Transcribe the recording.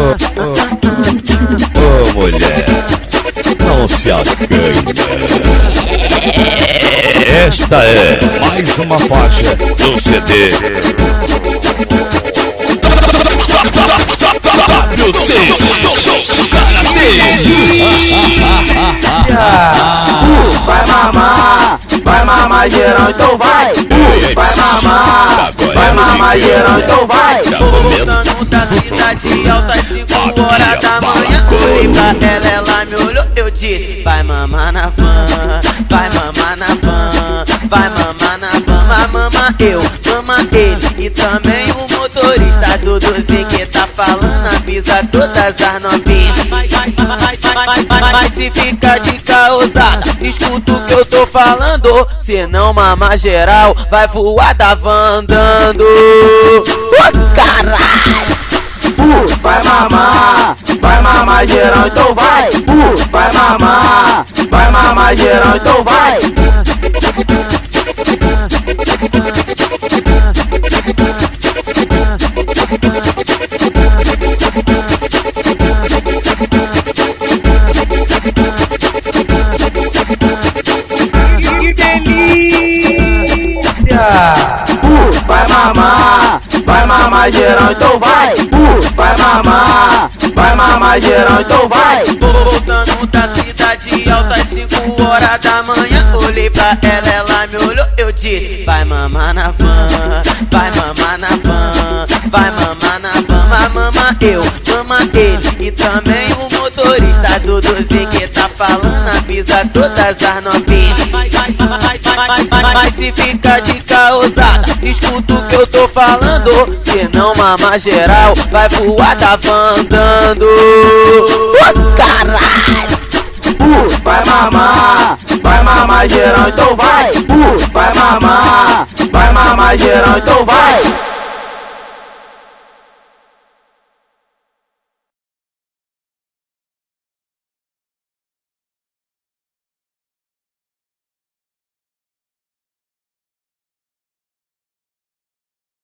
Ô mulher, não se acanha. Esta é mais uma faixa do CD Vai mamar geral, então vai. Vai mamar geral, então vai. Voltando da cidade alta às 5 horas da manhã. Olhei pra ela, ela me olhou, eu disse: vai mamar na van, vai mamar na van, vai mamar na van. Vai mamar eu, mama ele e também o motorista. Duduzinho que tá falando, avisa todas as novinhas. Mas se fica de causada, escuta o que eu tô falando. Se não mamar geral, vai voar da van andando. Caralho! Vai mamar geral, então vai. Vai mamar geral, então vai. Que delícia! Vai mamar geral, então vai. Vai mamar geral, então vai. Voltando da cidade alta às 5 horas da manhã. Olhei pra ela, ela me olhou, eu disse: vai mamar na van, vai mamar na van, vai mamar na van. Vai mamar eu, mama ele e também o motorista. Duduzinho que tá falando, avisa todas as novinhas. Mas se fica de causada, escuta o que eu tô falando. Se não mamar geral, vai voar da van andando. Caralho! Vai mamar geral, então vai. Vai mamar geral, então vai.